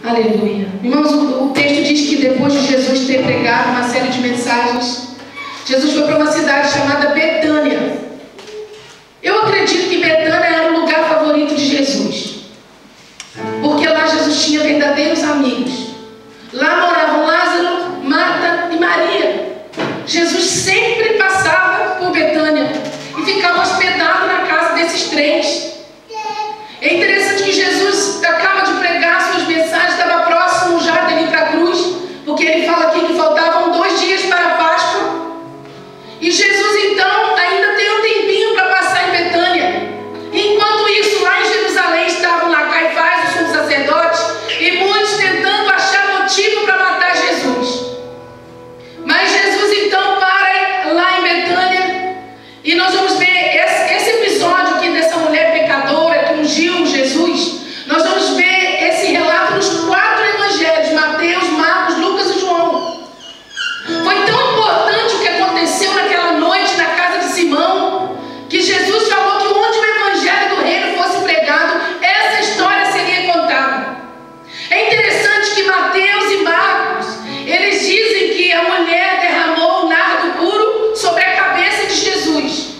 Aleluia. Irmãos, o texto diz que depois de Jesus ter pregado uma série de mensagens, Jesus foi para uma cidade chamada Betânia. Eu acredito que Betânia era o lugar favorito de Jesus, porque lá Jesus tinha verdadeiros amigos. Lá moravam Lázaro, Marta e Maria. Jesus sempre passava por Betânia e ficava hospedado na casa desses três. É interessante que Jesus acaba de pregar suas mensagens, estava próximo já dele ir para a cruz, porque ele fala aqui que faltavam 2 dias para a Páscoa. E Jesus então ainda tem um tempinho para passar em Betânia. Enquanto isso, lá em Jerusalém estavam lá Caifás, o sumo sacerdote, e muitos tentando achar motivo para matar Jesus. Mas Jesus então para lá em Betânia, e nós vamos ver esse episódio aqui dessa mulher pecadora que ungiu Jesus. Nós vamos ver esse relato nos 4 evangelhos: Mateus, Marcos, Lucas e João. Foi tão importante o que aconteceu naquela noite na casa de Simão, que Jesus falou que onde o evangelho do reino fosse pregado, essa história seria contada. É interessante que Mateus e Marcos, eles dizem que a mulher derramou um nardo puro sobre a cabeça de Jesus.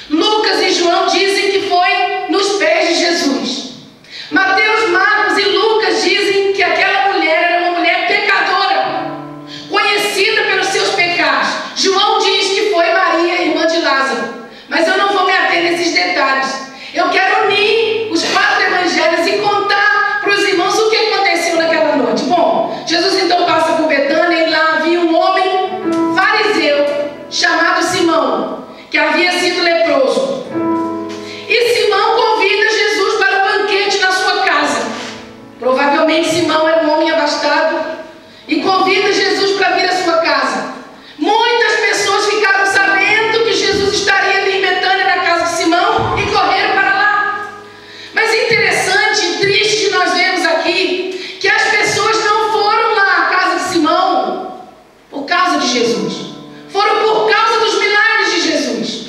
Lucas e João dizem que foi nos pés de Jesus. Mateus, Marcos e Lucas dizem que aquela mulher era uma mulher pecadora, conhecida pelos seus pecados. João diz que foi Maria, irmã de Lázaro. Mas eu não vou me ater nesses detalhes. Eu quero unir os 4 evangelhos e contar para os irmãos o que aconteceu naquela noite. Bom, Jesus então passa por Betânia e lá havia um homem fariseu chamado Simão, que havia sido leproso. E Simão convida Jesus para um banquete na sua casa. Provavelmente Simão era um homem abastado e convida Jesus para vir à sua casa. Muitas pessoas ficaram sabendo que Jesus estaria ali em Betânia, na casa de Simão, e correram para lá. Mas é interessante e triste que nós vemos aqui que as pessoas não foram lá à casa de Simão por causa de Jesus. Foram por causa dos milagres de Jesus.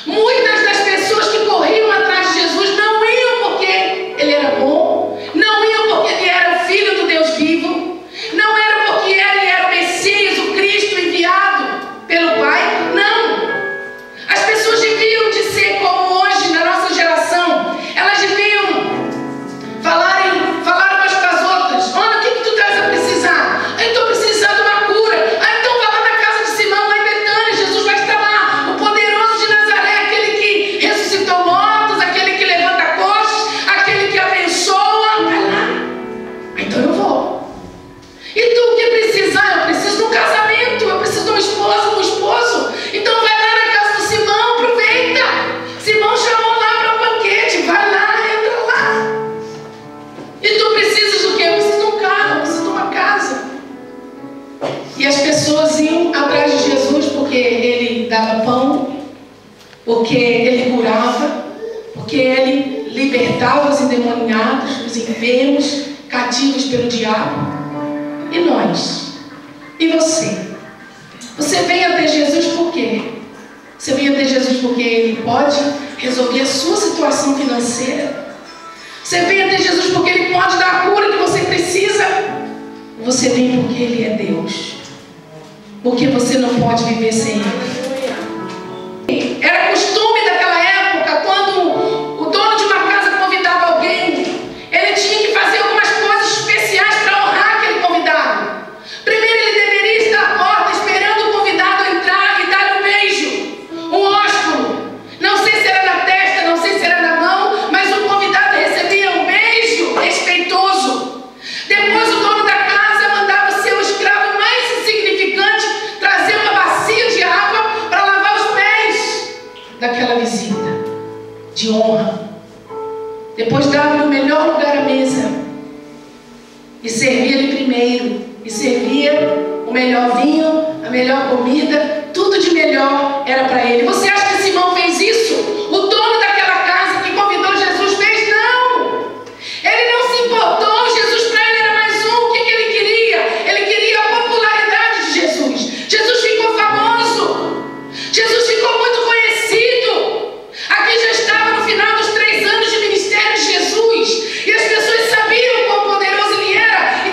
Muitas das pessoas que corriam atrás de Jesus não iam porque ele era bom, não iam porque ele era o Filho do Deus vivo, não era porque ele era o Messias, o Cristo enviado pelo Pai, não. As pessoas deviam de ser como hoje na nossa geração. Elas deviam falar umas para as outras: olha, o que tu estás a precisar? Eu estou precisando de uma cura. Então vai lá na casa de Simão, lá em Betânia, Jesus vai estar lá. O poderoso de Nazaré, aquele que ressuscitou mortos, aquele que levanta coxos, aquele que abençoa, vai lá. Então eu vou. E tu, o que precisar? Eu preciso de um casamento, eu preciso de uma esposa, um esposo. Então vai lá na casa do Simão, aproveita. Simão chamou lá para um banquete, vai lá, entra lá. E tu precisas do quê? Eu preciso de um carro, eu preciso de uma casa. E as pessoas iam atrás de Jesus porque ele dava pão, porque ele curava, porque ele libertava os endemoniados, os enfermos, cativos pelo diabo. E nós? E você? Você vem até Jesus por quê? Você vem até Jesus porque ele pode resolver a sua situação financeira? Você vem até Jesus porque ele pode dar a cura que você precisa? Ou você vem porque ele é Deus? Porque você não pode viver sem ele. Era costume daquela época, quando o dono de uma casa convidava alguém, ele tinha que fazer algumas coisas especiais para honrar aquele convidado. Primeiro, ele deveria estar à porta esperando o convidado entrar e dar um beijo, um ósculo. Não sei se era na testa, não sei se era na mão, mas o convidado recebia um beijo respeitoso. Depois o dono da casa mandava o seu escravo mais insignificante trazer uma bacia de água para lavar os pés daquela visita de honra. Depois dava-lhe o melhor lugar à mesa e servia-lhe primeiro, e servia o melhor vinho, a melhor comida, tudo de melhor era para ele. Você acha que Simão fez isso? O dono daquela casa que convidou Jesus fez? Não! Ele não se importou. Jesus para ele era mais um. O que ele queria? Ele queria a popularidade de Jesus. Jesus ficou famoso. Jesus ficou muito conhecido. Aqui já estava no final dos 3 anos de ministério de Jesus, e as pessoas sabiam quão poderoso ele era.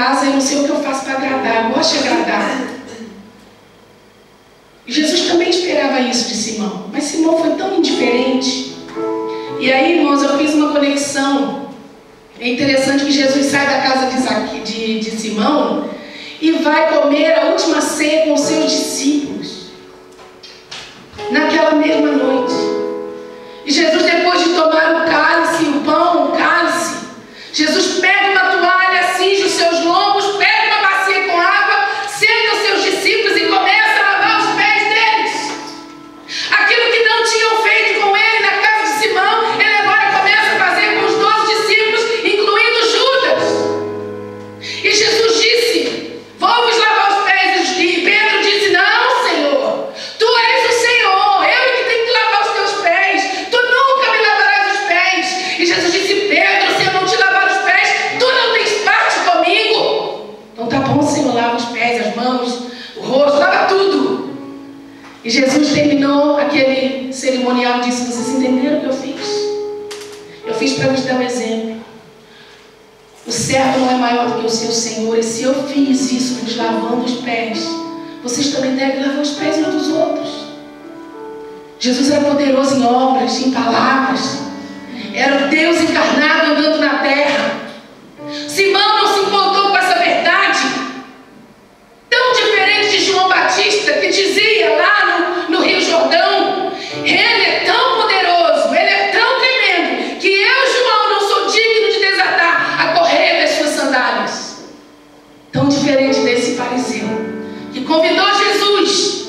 casa e não sei o que eu faço para agradar. Eu gosto de agradar. E Jesus também esperava isso de Simão. Mas Simão foi tão indiferente. E aí, irmãos, eu fiz uma conexão. É interessante que Jesus sai da casa de Simão e vai comer a última ceia com os seus discípulos. Naquela mesma noite. E Jesus, depois de tomar o cálice, o pão, o cálice, Jesus pega uma toalha, cinge os seus lombos, pega uma bacia com água, senta os seus discípulos e começa a lavar os pés deles. Aquilo que não tinham feito com ele na casa de Simão, ele agora começa a fazer com os 12 discípulos, incluindo Judas. E Jesus disse: vou-vos lavar os pés. E Pedro disse: não, Senhor, tu és o Senhor, eu que tenho que lavar os teus pés, tu nunca me lavarás os pés. E Jesus disse: Pedro, se eu não te lavar os pés, tu não tens parte comigo. Então tá bom, Senhor, lava os pés, as mãos, o rosto, lava tudo. E Jesus terminou aquele cerimonial e disse: vocês entenderam o que eu fiz? Eu fiz para vos dar um exemplo. O servo não é maior do que o seu Senhor. E se eu fiz isso vos lavando os pés, vocês também devem lavar os pés uns dos outros. Jesus era poderoso em obras, em palavras. Era o Deus encarnado andando na terra. Simão não se importou com essa verdade. Tão diferente de João Batista, que dizia lá no Rio Jordão: ele é tão poderoso, ele é tão tremendo, que eu, João, não sou digno de desatar a correia das suas sandálias. Tão diferente desse fariseu, que convidou Jesus,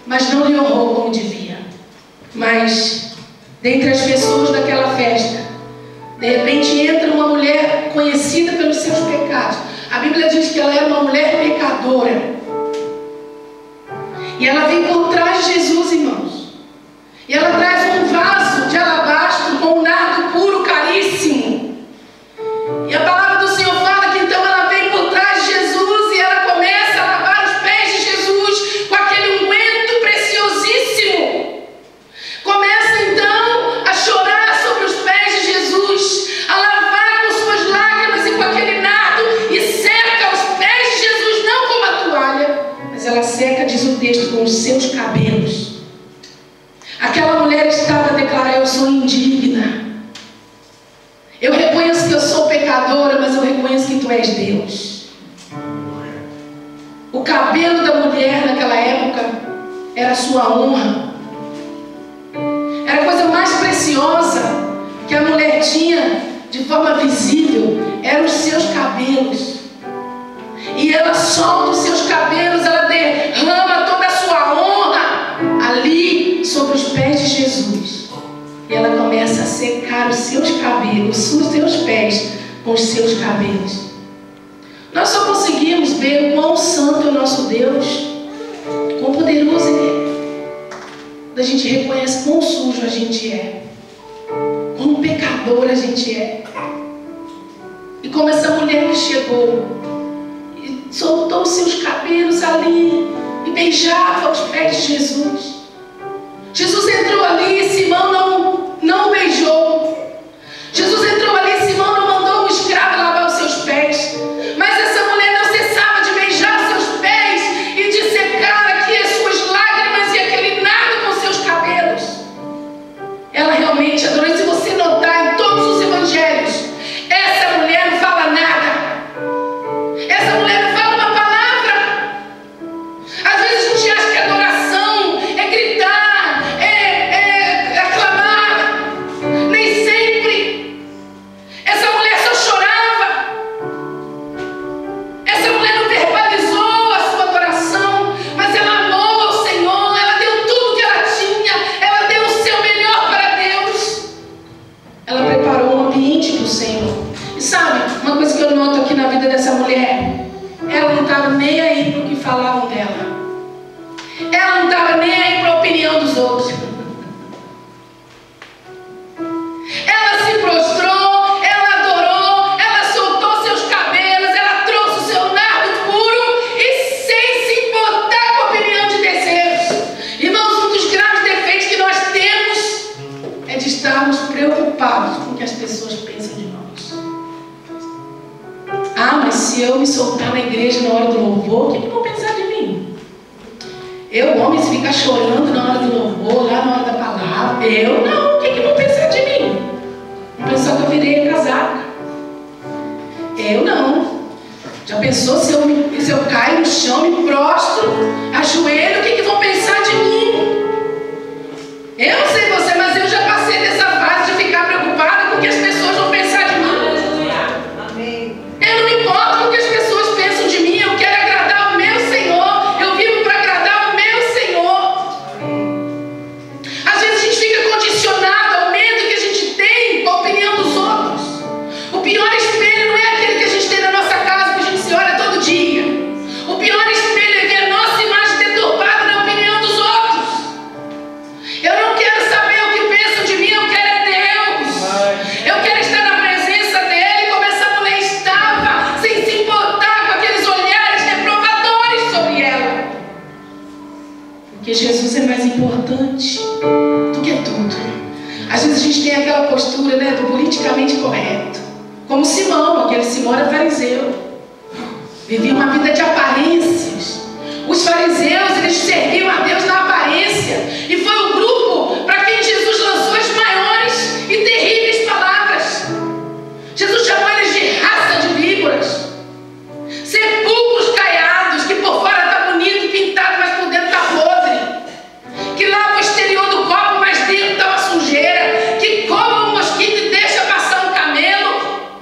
mas não lhe honrou como devia. Mas, dentre as pessoas daquela festa, de repente entra uma mulher conhecida pelos seus pecados. A Bíblia diz que ela era uma mulher pecadora. E ela vem por trás de Jesus, irmãos. E ela traz um vaso de alabastro com um nardo puro, caríssimo. E a palavra do Senhor fala que então ela vem por trás de Jesus e ela começa a lavar os pés de Jesus com aquele unguento preciosíssimo. Começa então a chorar sobre os pés de Jesus, a lavar com suas lágrimas e com aquele nardo, e seca os pés de Jesus, não com uma toalha, mas ela seca, diz o texto, com os seus cabelos. Aquela mulher estava a declarar: eu sou indigna. Eu reconheço que eu sou pecadora, mas eu reconheço que tu és Deus. O cabelo da mulher naquela época era a sua honra. Era a coisa mais preciosa que a mulher tinha de forma visível, eram os seus cabelos. E ela solta os seus cabelos, ela derrama toda a sua honra ali sobre os pés de Jesus. E ela começa a secar os seus cabelos, os seus pés com os seus cabelos. Nós só conseguimos ver o quão santo é o nosso Deus, quão poderoso Ele é, quando a gente reconhece quão sujo a gente é, quão pecador a gente é. E como essa mulher que chegou e soltou os seus cabelos ali e beijava os pés de Jesus. Jesus entrou ali e Simão não o beijou. Jesus entrou ali e Simão não mandou um escravo lavar os seus pés. Mas essa mulher não cessava de beijar os seus pés e de secar aqui as suas lágrimas e aquele nardo com seus cabelos. Ela realmente adorou. E se você notar em todos os evangelhos, essa mulher não fala nada. Essa mulher não fala uma palavra. Às vezes a gente acha que adoração é gritar, é aclamar. Nem sempre. Essa mulher só chorava. Essa mulher não verbalizou a sua adoração, mas ela amou ao Senhor. Ela deu tudo que ela tinha. Ela deu o seu melhor para Deus. Ela preparou um ambiente para o Senhor. E sabe, uma coisa que eu noto aqui na vida dessa mulher, ela não estava nem aí para o que falavam dela. Ela não estava nem aí para a opinião dos outros. Ela se prostrou, ela adorou, ela soltou seus cabelos, ela trouxe o seu nardo puro e sem se importar com a opinião de terceiros. Irmãos, um dos graves defeitos que nós temos é de estarmos preocupados com o que as pessoas pensam de nós. Ah, mas se soltar na igreja na hora do louvor, o que vão pensar de mim? Eu, homem, se ficar chorando na hora do louvor, lá na hora da palavra, eu não, o que vão pensar de mim? Vão pensar que eu virei casaca. Eu não. Já pensou se eu caio no chão, me prostro, ajoelho, o que vão pensar de mim? Eu não sei você, mas eu já passei dessa fase de ficar preocupada com o que as pessoas vão pensar de mim. Eu não me importo com o que as pessoas pensam de mim, eu quero agradar o meu Senhor, eu vivo para agradar o meu Senhor. Às vezes a gente fica condicionado ao medo que a gente tem com a opinião dos outros. O pior espelho não é aquele que a gente tem na nossa casa, que a gente se olha todo dia. O pior espelho é ver a nossa imagem deturpada na opinião dos outros. Eu não quero saber o que pensam de mim, eu quero é Deus. Eu quero estar na presença dEle como essa mulher estava, sem se importar com aqueles olhares reprovadores sobre ela. Porque Jesus é mais importante do que tudo. Às vezes a gente tem aquela postura, né, do politicamente correto. Como Simão, aquele Simão era fariseu. Vivia uma vida de aparências. Os fariseus, eles serviam a Deus na aparência. E foi o grupo para quem Jesus lançou as maiores e terríveis palavras. Jesus chamou eles de raça de víboras. Sepulcros caiados, que por fora está bonito, pintado, mas por dentro está podre. Que lava o exterior do copo, mas dentro está uma sujeira. Que come um mosquito e deixa passar um camelo,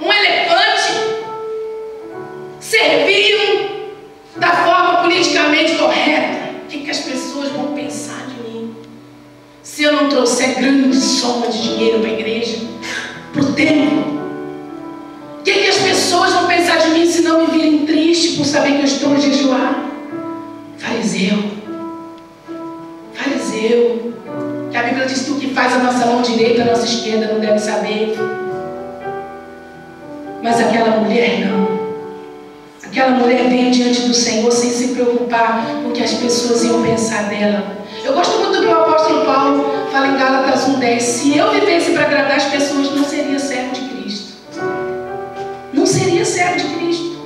um elefante. Serviam da forma politicamente correta. O que as pessoas vão pensar de mim? Se eu não trouxer grande soma de dinheiro para a igreja, para o templo, o que as pessoas vão pensar de mim se não me virem triste por saber que eu estou a jejuar? Fariseu. Fariseu. Que a Bíblia diz que o que faz a nossa mão direita, a nossa esquerda não deve saber. Mas aquela mulher não. Aquela mulher veio diante do Senhor sem se preocupar com o que as pessoas iam pensar dela. Eu gosto muito do que o apóstolo Paulo fala em Gálatas 1:10. Se eu vivesse para agradar as pessoas, não seria servo de Cristo. Não seria servo de Cristo.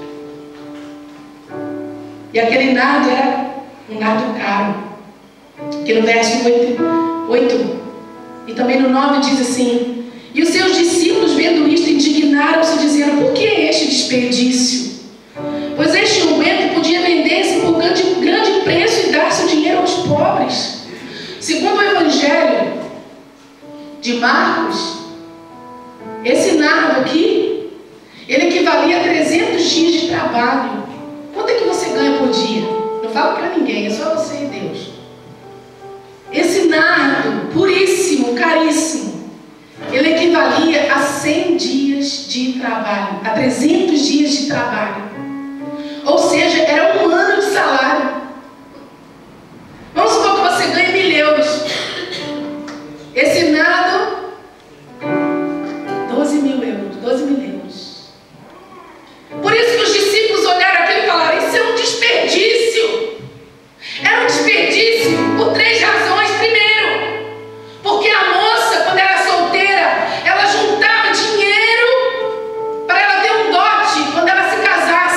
E aquele nardo era um nardo caro. Que no verso 8 e também no 9 diz assim: e os seus discípulos, vendo isto, indignaram-se, dizendo: por que este desperdício? Pois este unguento podia vender-se por grande preço e dar seu dinheiro aos pobres. Segundo o Evangelho de Marcos, esse nardo aqui, ele equivalia a 300 dias de trabalho. Quanto é que você ganha por dia? Não fala para ninguém, é só você e Deus. Esse nardo puríssimo, caríssimo, ele equivalia a 100 dias de trabalho, a 300 dias de trabalho. Ou seja, era um ano de salário. Vamos supor que você ganhe 1.000 euros. Esse nardo, 12.000 euros, 12.000 euros. Por isso que os discípulos olharam aquilo e falaram: isso é um desperdício. Era um desperdício por 3 razões. Primeiro, porque a moça, quando era solteira, ela juntava dinheiro para ela ter um dote quando ela se casasse.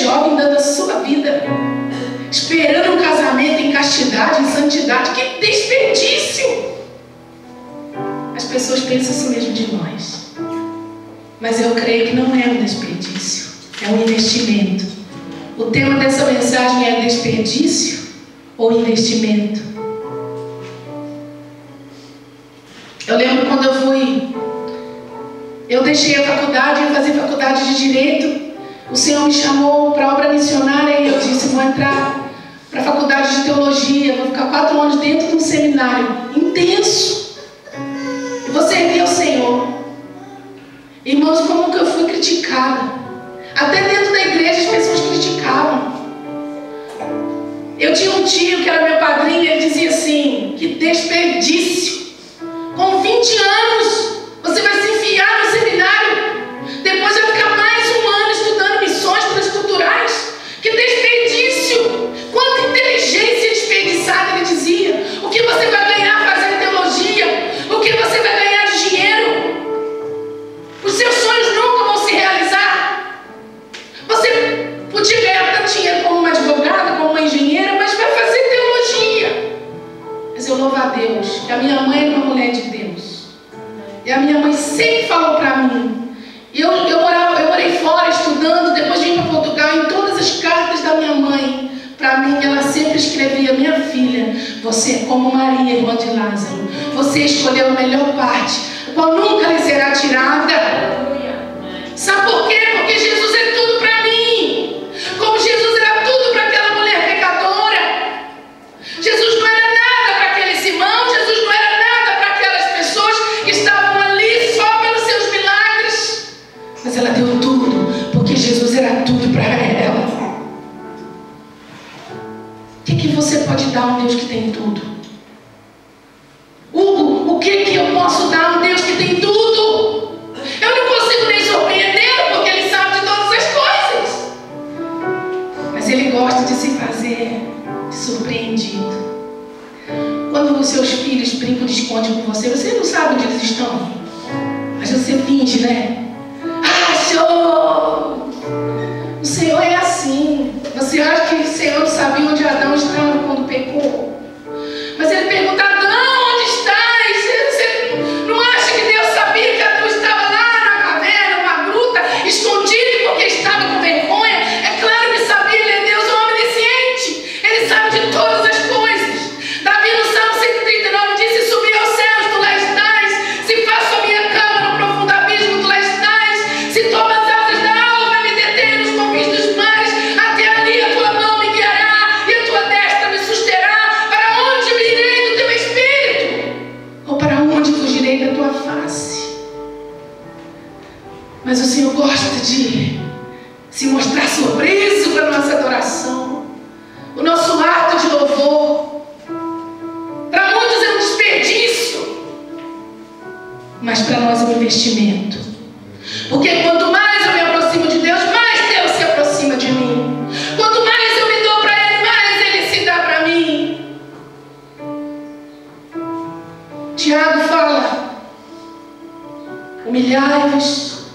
jovem dando a sua vida, esperando um casamento em castidade, em santidade. Que desperdício! As pessoas pensam assim mesmo de nós. Mas eu creio que não é um desperdício, é um investimento. O tema dessa mensagem é desperdício ou investimento. Eu lembro quando eu deixei a faculdade, ia fazer faculdade de Direito. O Senhor me chamou para a obra missionária e eu disse, vou entrar para a faculdade de Teologia, vou ficar 4 anos dentro de um seminário intenso. E vou servir ao Senhor. Irmãos, como que eu fui criticada. Até dentro da igreja as pessoas criticavam. Eu tinha um tio que era meu padrinho, ele dizia assim, que desperdício. Com 20 anos, você vai se enfiar no seminário, depois vai ficar mais um ano estudando missões transculturais. Que desperdício! Quanta inteligência desperdiçada, ele dizia. O que você vai ganhar fazendo teologia? O que você vai ganhar de dinheiro? Os seus sonhos nunca vão se realizar. Você podia ganhar tanto dinheiro como uma advogada, como uma engenheira, mas vai fazer teologia. Mas eu louvo a Deus, que a minha mãe era uma mulher de Deus. E a minha mãe sempre falou para mim. Eu morei fora estudando, depois vim para Portugal, em todas as cartas da minha mãe, para mim, ela sempre escrevia, minha filha, você é como Maria, irmã de Lázaro. Você escolheu a melhor parte, a qual nunca lhe será tirada. Sabe por quê? Porque Jesus é tudo para mim. Como Jesus era tudo para aquela mulher pecadora. Jesus não era nada para aqueles irmãos. Jesus não era nada para aquelas pessoas que estavam ali só pelos seus milagres. Mas ela deu tudo, porque Jesus era tudo para ela. O que você pode dar a um Deus que tem tudo? Hugo, o que eu posso dar a um Deus que tem tudo? Eu não consigo nem surpreendê-lo, porque Ele sabe de todas as coisas. Mas Ele gosta de se fazer surpreendido. Quando os seus filhos brincam de esconde com você, você não sabe onde eles estão. Mas você finge, né? Achou! O Senhor é assim. Você acha que o Senhor não sabia onde Adão estava quando pecou? Mas Ele pergunta, Adão, onde estás? Você não acha que Deus sabia que Adão estava lá na caverna, numa gruta, escondido porque estava com vergonha? É claro que sabia, Ele é Deus onisciente. Ele sabe de todas as coisas. Davi no Salmo 139 disse, subi aos céus, tu lá estás. Se faço a minha cama no profundo abismo, tu lá estás. Se tomo as asas da alma, vai me deter nos confins dos mares. Até ali a tua mão me guiará e a tua destra me susterá. Para onde me irei do teu espírito? Ou para onde fugirei da tua face? Mas o Senhor gosta de se mostrar surpreso para a nossa adoração. O nosso ato de louvor. Para muitos é um desperdício, mas para nós é um investimento. Porque quanto mais eu me aproximo de Deus, mais Deus se aproxima de mim. Quanto mais eu me dou para Ele, mais Ele se dá para mim. Tiago fala, humilhai-vos,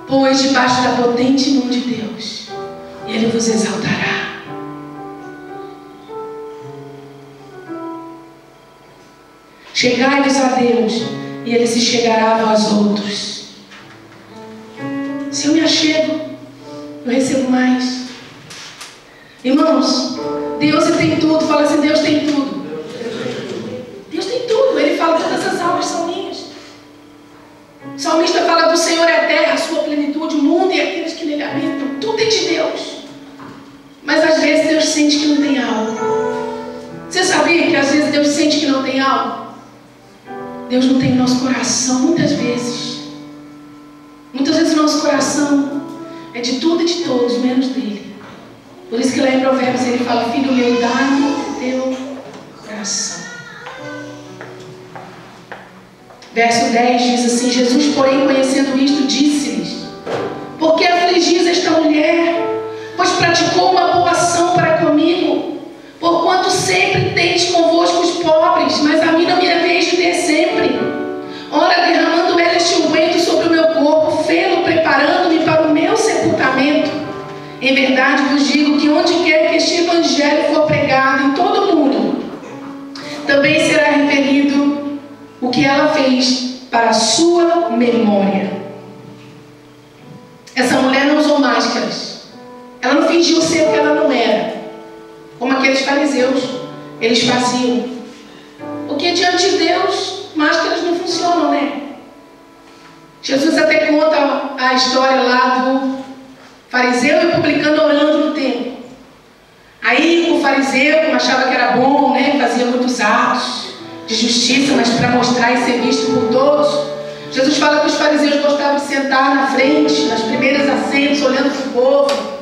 pois debaixo da potente mão de Deus, e Ele vos exaltará. Chegai-vos a Deus, e Ele se chegará a vós outros. Se eu me achego, eu recebo mais. Irmãos, Deus tem tudo. Fala assim, Deus tem tudo. Deus tem tudo. Ele fala, todas as almas são minhas. O salmista fala, do Senhor é a terra, a sua plenitude, o mundo e aqueles que nele habitam. Tudo é de Deus. Mas às vezes Deus sente que não tem algo. Você sabia que às vezes Deus sente que não tem algo? Deus não tem o nosso coração, muitas vezes. Muitas vezes o nosso coração é de tudo e de todos, menos dele. Por isso que lá em Provérbios ele fala, filho meu, dá-me o teu coração. Verso 10 diz assim, Jesus, porém, conhecendo isto, disse-lhes, por que afligis esta mulher? Pois praticou uma boa ação para comigo. Porquanto sempre tendes convosco os pobres, mas a mim não me haveis de ter sempre. Ora, derramando ela este unguento sobre o meu corpo, fê-lo preparando-me para o meu sepultamento. Em verdade, verdade vos digo que onde quer que este evangelho for pregado em todo o mundo, também será referido o que ela fez para a sua memória. Essa mulher não usou máscaras. Ela não fingiu ser o que ela não era, como aqueles fariseus. Eles faziam. Porque diante de Deus, máscaras não funcionam, né? Jesus até conta a história lá do fariseu e publicano orando no templo. Aí o fariseu, como achava que era bom, né, fazia muitos atos de justiça, mas para mostrar e ser visto por todos, Jesus fala que os fariseus gostavam de sentar na frente, nas primeiras assentos, olhando para o povo.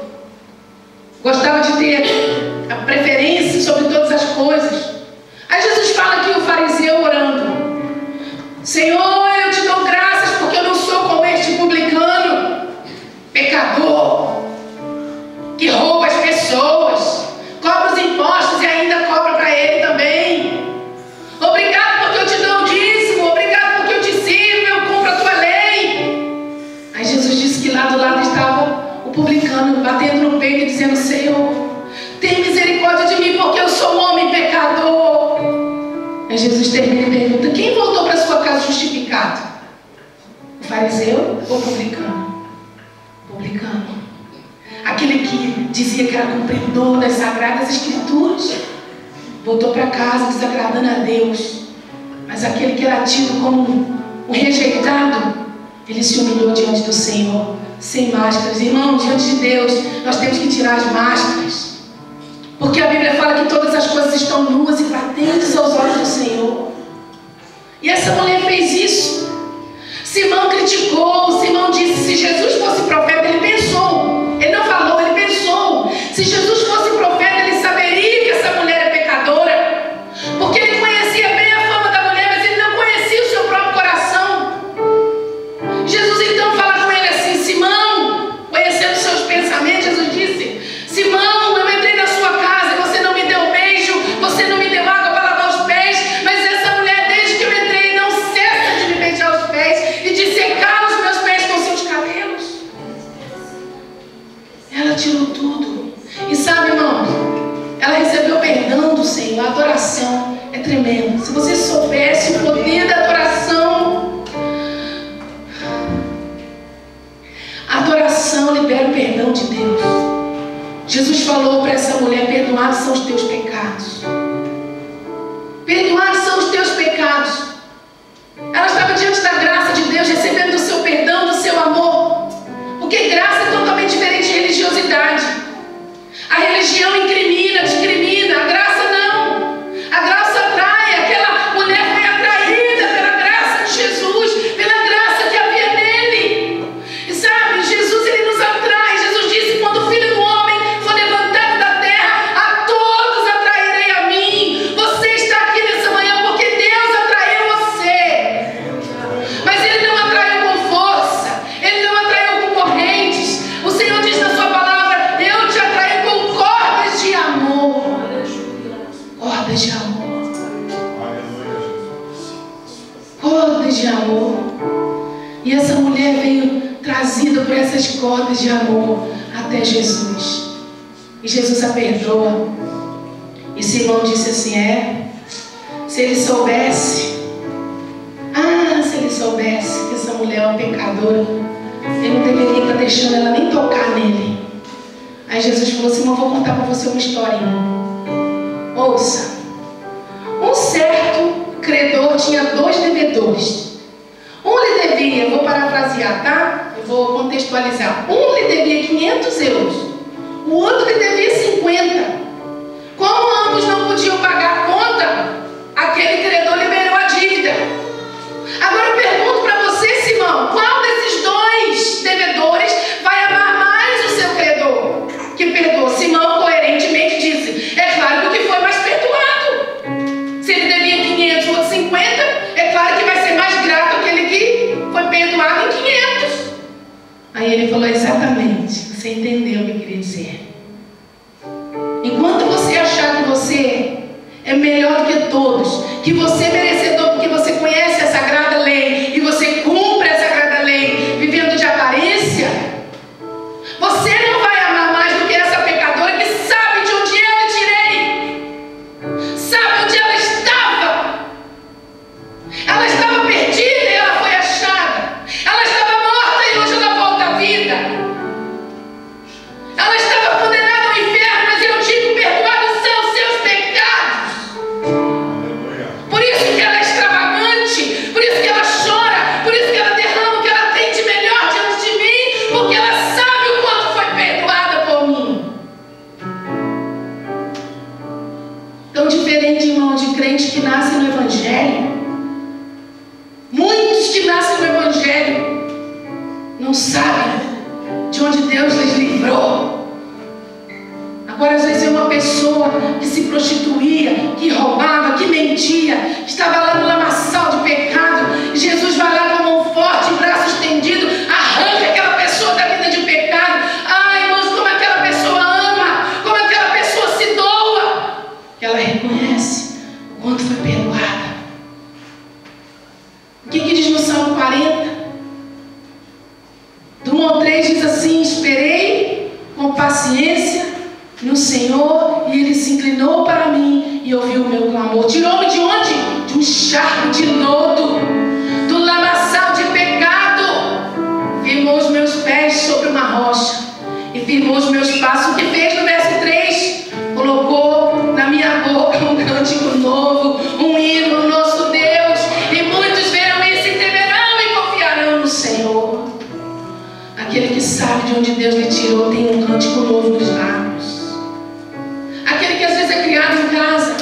Gostava de ter a preferência sobre todas as coisas. Aí Jesus fala que o fariseu orando: Senhor, eu te dou graças porque eu não sou como este publicano, pecador, que rouba as pessoas, cobra os impostos e ainda cobra para ele também. Obrigado porque eu te dou o dízimo, obrigado porque eu te sirvo, eu cumpro a tua lei. Aí Jesus disse que lá do lado estava o publicano, batendo no peito e dizendo: Senhor, tem misericórdia de mim porque eu sou um homem pecador. Aí Jesus termina e pergunta: quem voltou para sua casa justificado? O fariseu ou o publicano? Publicano. Aquele que dizia que era cumpridor das sagradas escrituras voltou para casa desagradando a Deus. Mas aquele que era tido como um rejeitado, ele se humilhou diante do Senhor, sem máscaras. Irmão, diante de Deus nós temos que tirar as máscaras, porque a Bíblia fala que todas as coisas estão nuas e patentes aos olhos do Senhor. E essa mulher fez isso. Simão criticou, Simão disse: se Jesus fosse profeta, ele pensou. Ele não falou, ele pensou. Se Jesus fosse profeta, ele saberia que essa mulher é pecadora, porque ele conhecia bem a fama da mulher, mas ele não conhecia o seu próprio coração. Jesus então fala com ele assim: Simão, conhecendo seus pensamentos, Jesus disse: Simão, eu entrei na sua casa e você não me deu um beijo, você não me deu água para lavar os pés, mas essa mulher, desde que eu entrei, não cessa de me beijar os pés e de secar os meus pés com seus cabelos. Ela tirou tudo. E sabe, irmão, ela recebeu perdão do Senhor. A adoração é tremenda. Se você soubesse o poder da adoração, a adoração libera o perdão de Deus. Jesus falou para essa mulher: perdoados são os teus pecados. Perdoados são os teus pecados. Ela estava diante da graça de Deus, recebendo do seu perdão, do seu amor. Porque graça é totalmente diferente de religiosidade. A religião incrimina, discrimina. A graça não. A graça atrai. Aquela mulher foi atraída pela graça de Jesus, pela graça que havia nele. E sabe, Jesus, ele nos atrai. Jesus disse: quando o Filho do Homem for levantado da terra, a todos atrairei a mim. Você está aqui nessa manhã porque Deus atraiu você. Mas ele não atraiu com força, ele não atraiu com correntes. O Senhor diz na sua palavra: eu te atraí com cordas de amor. Cordas de amor. Cordas de amor. E essa mulher veio trazida por essas cordas de amor até Jesus. E Jesus a perdoa. E Simão disse assim: se ele soubesse, se ele soubesse que essa mulher é uma pecadora, ele não deveria estar deixando ela nem tocar nele. Aí Jesus falou: Simão, vou contar para você uma historinha. Ouça. Um certo credor tinha 2 devedores. Um lhe devia, eu vou parafrasear, tá? Eu vou contextualizar. Um lhe devia 500 euros. O outro lhe devia 50. Como ambos não podiam pagar a conta, aquele credor liberou a dívida. Agora eu pergunto para você, Simão, qual desses 2 devedores vai amar mais o seu credor que perdoa? Simão coerentemente disse: é claro que o que foi mais perdoado. Se ele devia 500 ou 50, é claro que vai ser mais grato aquele que foi perdoado em 500. Aí ele falou: exatamente, você entendeu o que eu queria dizer. Enquanto você achar que você é melhor do que todos, que você é merecedor porque você conhece a sagrada lei e você cumpre a sagrada lei vivendo de aparência, você não vai amar mais do que essa pessoa crentes que nascem no Evangelho. Muitos que nascem no Evangelho não sabem de onde Deus lhes livrou. Agora, às vezes, é uma pessoa que se prostituía, que roubava, que mentia, que estava lá no lamaçal de pecado, e Jesus vai lá com a mão forte, braço estendido, arranca aquela pessoa da vida de pecado. Ai, irmãos, como aquela pessoa ama, como aquela pessoa se doa, que ela reconhece o quanto foi perdoada. O que diz no Salmo 40? Do 1 ao 3 diz assim: esperei com paciência no Senhor, e Ele se inclinou para mim e ouviu o meu clamor. Tirou-me de onde? De um charco de lodo, do lamaçal de pecado. Firmou os meus pés sobre uma rocha e firmou os meus passos. O que fez no verso 3? Colocou na minha boca um cântico novo, um hino ao nosso Deus. E muitos verão isso e temerão e confiarão no Senhor. Aquele que sabe de onde Deus lhe tirou tem um cântico novo nos lábios. Aquele que às vezes é criado em casa.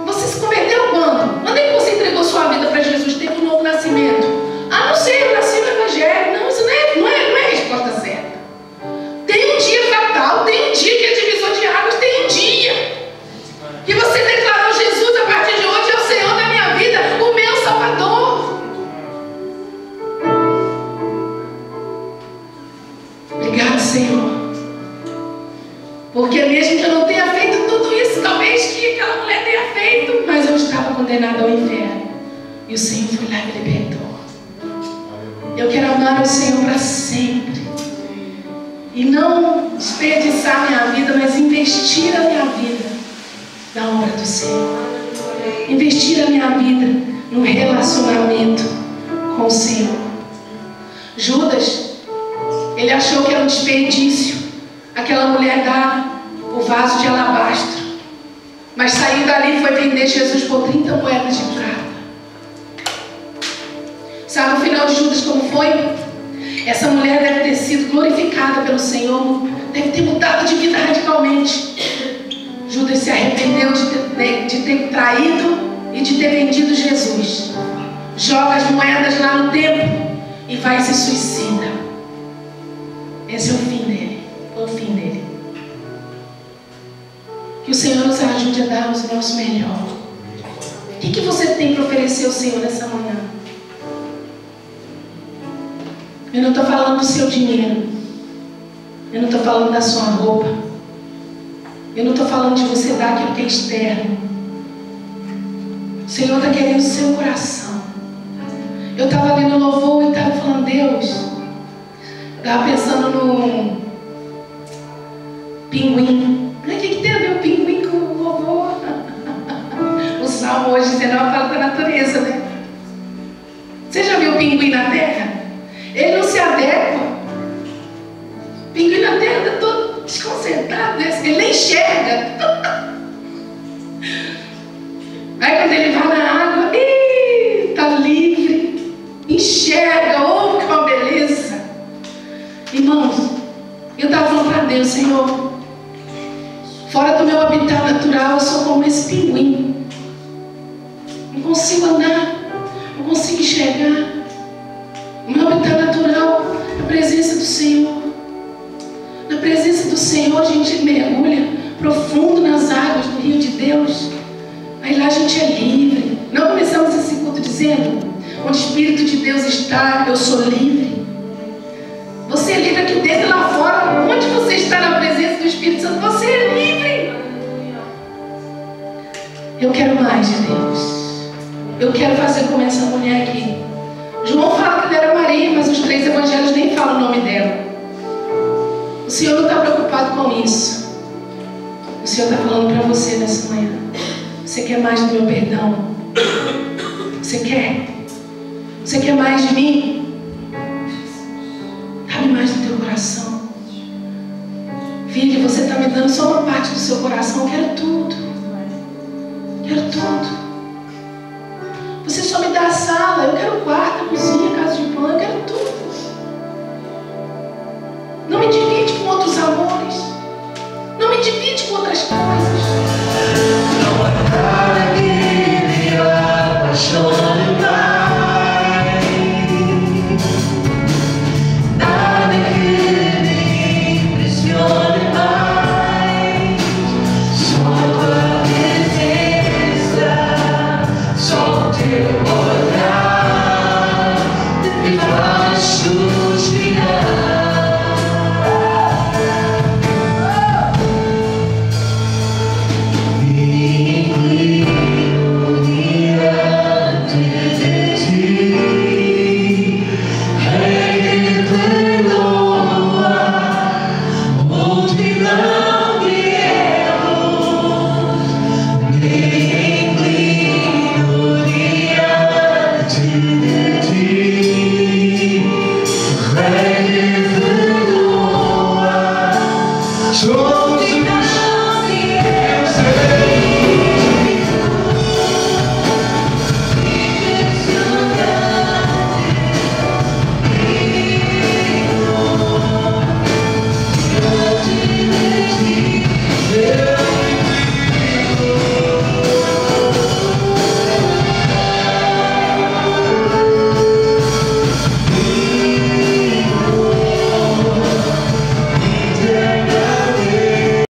Você se converteu quando? Quando é que você entregou sua vida para Jesus? Teve um novo nascimento? Ah, não sei, eu nasci no Evangelho. Não, isso não é a resposta certa. Tem um dia fatal, tem um dia que é divisor de águas, tem um dia que você declarou: Jesus, a partir de hoje é o Senhor da minha vida, o meu Salvador. Obrigado, Senhor. Porque mesmo que eu não tenha feito tudo isso, talvez que aquela mulher tenha feito, mas eu estava condenada ao inferno. E o Senhor foi lá e me libertou. Eu quero amar o Senhor para sempre. E não desperdiçar a minha vida, mas investir a minha vida na obra do Senhor. Investir a minha vida no relacionamento com o Senhor. Judas, ele achou que era um desperdício aquela mulher dar o vaso de alabastro, mas saiu dali e foi vender Jesus por 30 moedas de prata. Sabe o final de Judas como foi? Essa mulher deve ter sido glorificada pelo Senhor, deve ter mudado de vida radicalmente. Judas se arrependeu de ter traído e de ter vendido Jesus. Joga as moedas lá no templo e vai e se suicida. Esse é o fim dele. O fim dele. Que o Senhor nos ajude a darmos o nosso melhor. O que você tem para oferecer ao Senhor nessa manhã? Eu não estou falando do seu dinheiro. Eu não estou falando da sua roupa. Eu não estou falando de você dar aquilo que é externo. O Senhor está querendo o seu coração. Eu estava ali no louvor e estava falando: Deus, estava pensando no pinguim. O que tem a ver o pinguim com o louvor? O Salmo hoje 19 fala da natureza, né? Você já viu o pinguim na terra? Ele não se adequa. O pinguim na terra está todo desconcertado, né? Ele nem enxerga. Aí quando ele vai na água, está livre, enxerga, ouve que uma beleza. Irmãos, eu estava falando para Deus: Senhor, fora do meu habitat natural, eu sou como esse pinguim. Não consigo andar, não consigo enxergar. O meu habitat natural é a presença do Senhor. Na presença do Senhor, a gente mergulha profundo nas águas do rio de Deus. Aí lá a gente é livre. Não começamos esse culto dizendo: onde o Espírito de Deus está, eu sou livre. Você é livre aqui dentro e lá fora. Onde você está na presença do Espírito Santo, você é livre. Eu quero mais de Deus. Eu quero fazer como essa mulher aqui. João fala que ela era Maria, mas os 3 evangelhos nem falam o nome dela. O Senhor não está preocupado com isso. O Senhor está falando para você nessa manhã: você quer mais do meu perdão? Você quer? Você quer mais de mim? Dá-me mais do teu coração. Filho, você está me dando só uma parte do seu coração. Eu quero tudo. Quero tudo. Você só me dá a sala. Eu quero o quarto, a cozinha, a casa de banho. Eu quero tudo. Não me divide com outros amores. Não me divide com outras coisas. Não há nada que Show!